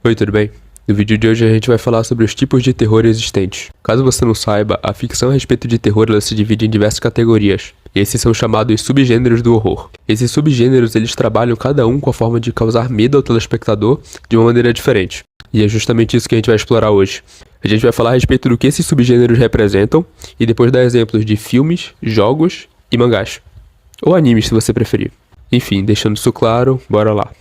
Oi, tudo bem? No vídeo de hoje a gente vai falar sobre os tipos de terror existentes. Caso você não saiba, a ficção a respeito de terror ela se divide em diversas categorias. E esses são chamados subgêneros do horror. Esses subgêneros eles trabalham cada um com a forma de causar medo ao telespectador de uma maneira diferente. E é justamente isso que a gente vai explorar hoje. A gente vai falar a respeito do que esses subgêneros representam e depois dar exemplos de filmes, jogos e mangás. Ou animes, se você preferir. Enfim, deixando isso claro, bora lá.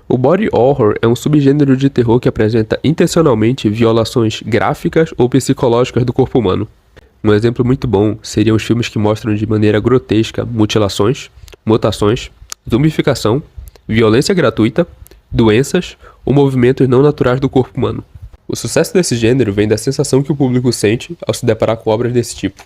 O body horror é um subgênero de terror que apresenta intencionalmente violações gráficas ou psicológicas do corpo humano. Um exemplo muito bom seriam os filmes que mostram de maneira grotesca mutilações, mutações, zumbificação, violência gratuita, doenças ou movimentos não naturais do corpo humano. O sucesso desse gênero vem da sensação que o público sente ao se deparar com obras desse tipo.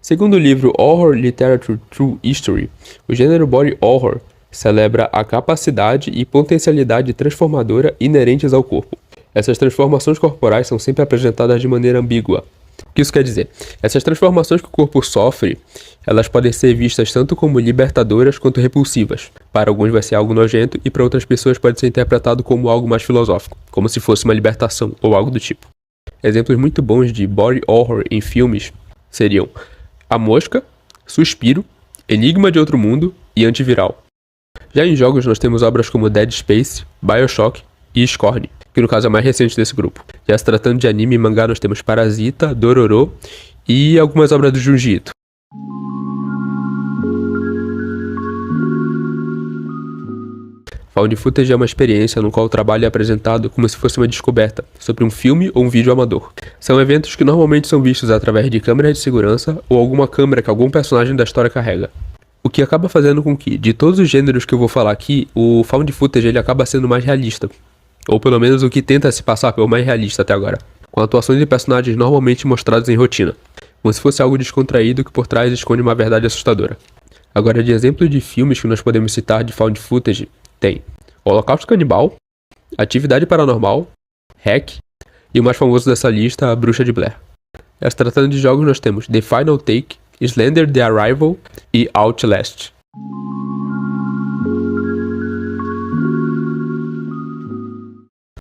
Segundo o livro Horror Literature True History, o gênero body horror celebra a capacidade e potencialidade transformadora inerentes ao corpo. Essas transformações corporais são sempre apresentadas de maneira ambígua. O que isso quer dizer? Essas transformações que o corpo sofre, elas podem ser vistas tanto como libertadoras quanto repulsivas. Para alguns vai ser algo nojento e para outras pessoas pode ser interpretado como algo mais filosófico, como se fosse uma libertação ou algo do tipo. Exemplos muito bons de body horror em filmes seriam A Mosca, Suspiro, Enigma de Outro Mundo e Antiviral. Já em jogos nós temos obras como Dead Space, BioShock e Scorn, que no caso é a mais recente desse grupo. Já se tratando de anime e mangá nós temos Parasita, Dororo e algumas obras do Junji Ito. Found footage é uma experiência no qual o trabalho é apresentado como se fosse uma descoberta sobre um filme ou um vídeo amador. São eventos que normalmente são vistos através de câmeras de segurança ou alguma câmera que algum personagem da história carrega. O que acaba fazendo com que, de todos os gêneros que eu vou falar aqui, o found footage ele acaba sendo mais realista. Ou pelo menos o que tenta se passar pelo mais realista até agora. Com atuações de personagens normalmente mostrados em rotina. Como se fosse algo descontraído que por trás esconde uma verdade assustadora. Agora, de exemplos de filmes que nós podemos citar de found footage, tem Holocausto Canibal, Atividade Paranormal, Hack e o mais famoso dessa lista, A Bruxa de Blair. Se tratando de jogos nós temos The Final Take, Slender The Arrival e Outlast.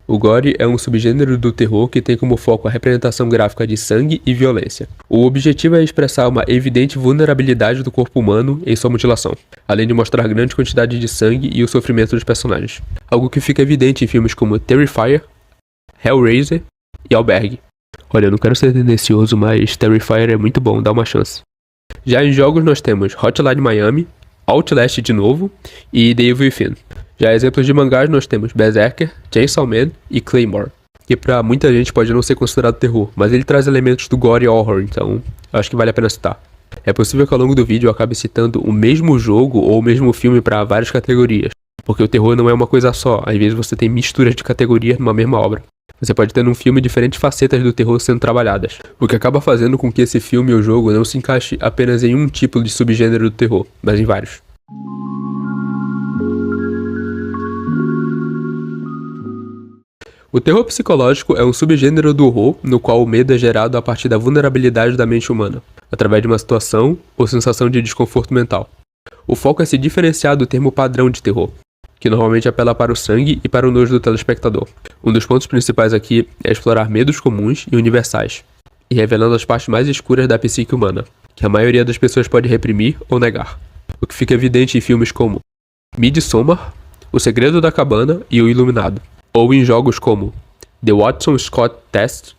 O gore é um subgênero do terror que tem como foco a representação gráfica de sangue e violência. O objetivo é expressar uma evidente vulnerabilidade do corpo humano em sua mutilação, além de mostrar grande quantidade de sangue e o sofrimento dos personagens. Algo que fica evidente em filmes como Terrifier, Hellraiser e Albergue. Olha, eu não quero ser tendencioso, mas Terrifier é muito bom, dá uma chance. Já em jogos nós temos Hotline Miami, Outlast de novo e The Evil Within. Já exemplos de mangás nós temos Berserker, Chainsaw Man e Claymore, que pra muita gente pode não ser considerado terror, mas ele traz elementos do gore horror, então acho que vale a pena citar. É possível que ao longo do vídeo eu acabe citando o mesmo jogo ou o mesmo filme para várias categorias, porque o terror não é uma coisa só, às vezes você tem misturas de categorias numa mesma obra. Você pode ter num filme diferentes facetas do terror sendo trabalhadas, o que acaba fazendo com que esse filme ou jogo não se encaixe apenas em um tipo de subgênero do terror, mas em vários. O terror psicológico é um subgênero do horror no qual o medo é gerado a partir da vulnerabilidade da mente humana, através de uma situação ou sensação de desconforto mental. O foco é se diferenciar do termo padrão de terror, que normalmente apela para o sangue e para o nojo do telespectador. Um dos pontos principais aqui é explorar medos comuns e universais, e revelando as partes mais escuras da psique humana, que a maioria das pessoas pode reprimir ou negar. O que fica evidente em filmes como Midsommar, O Segredo da Cabana e O Iluminado, ou em jogos como The Watson Scott Test,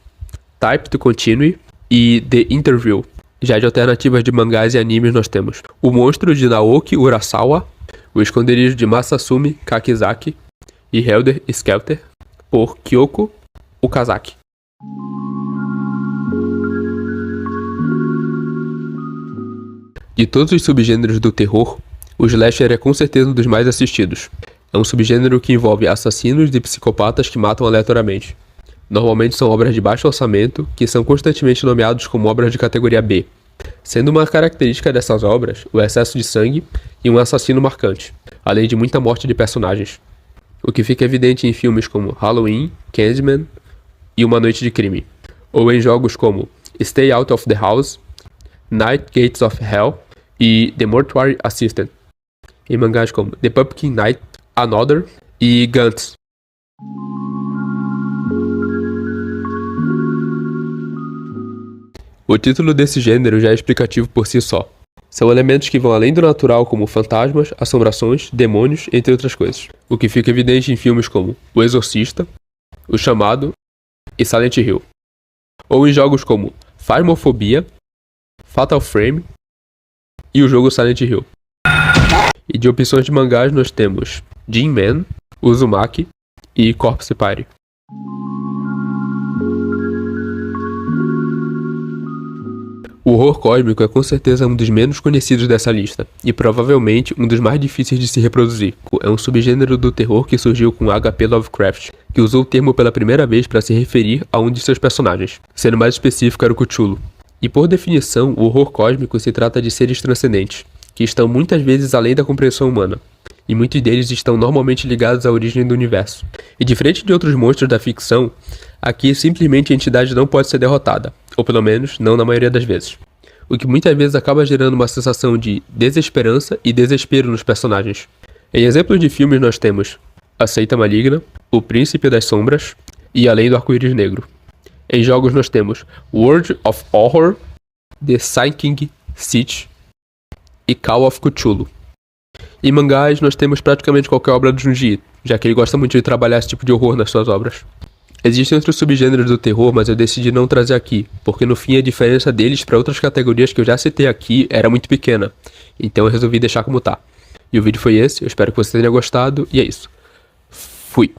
Type to Continue e The Interview. Já de alternativas de mangás e animes nós temos O Monstro de Naoki Urasawa, O Esconderijo de Masasumi Kakizaki e Helter Skelter, por Kyoko Okazaki. De todos os subgêneros do terror, o slasher é com certeza um dos mais assistidos. É um subgênero que envolve assassinos e psicopatas que matam aleatoriamente. Normalmente são obras de baixo orçamento, que são constantemente nomeados como obras de categoria B, sendo uma característica dessas obras o excesso de sangue e um assassino marcante, além de muita morte de personagens. O que fica evidente em filmes como Halloween, Candyman e Uma Noite de Crime, ou em jogos como Stay Out of the House, Night Gates of Hell e The Mortuary Assistant. em mangás como The Pumpkin Night, Another e Gantz. O título desse gênero já é explicativo por si só. São elementos que vão além do natural, como fantasmas, assombrações, demônios, entre outras coisas. O que fica evidente em filmes como O Exorcista, O Chamado e Silent Hill. Ou em jogos como Phasmophobia, Fatal Frame e o jogo Silent Hill. E de opções de mangás nós temos Gin Man, Uzumaki e Corpse Party. O horror cósmico é com certeza um dos menos conhecidos dessa lista, e provavelmente um dos mais difíceis de se reproduzir. É um subgênero do terror que surgiu com H.P. Lovecraft, que usou o termo pela primeira vez para se referir a um de seus personagens, sendo mais específico era o Cthulhu. E por definição, o horror cósmico se trata de seres transcendentes, que estão muitas vezes além da compreensão humana, e muitos deles estão normalmente ligados à origem do universo. E diferente de outros monstros da ficção, aqui simplesmente a entidade não pode ser derrotada, ou pelo menos não na maioria das vezes. O que muitas vezes acaba gerando uma sensação de desesperança e desespero nos personagens. Em exemplos de filmes nós temos A Seita Maligna, O Príncipe das Sombras e Além do Arco-Íris Negro. Em jogos nós temos World of Horror, The Sinking City e Call of Cthulhu. Em mangás nós temos praticamente qualquer obra do Junji Ito, já que ele gosta muito de trabalhar esse tipo de horror nas suas obras. Existem outros subgêneros do terror, mas eu decidi não trazer aqui, porque no fim a diferença deles para outras categorias que eu já citei aqui era muito pequena, então eu resolvi deixar como tá. E o vídeo foi esse, eu espero que você tenha gostado, e é isso. Fui!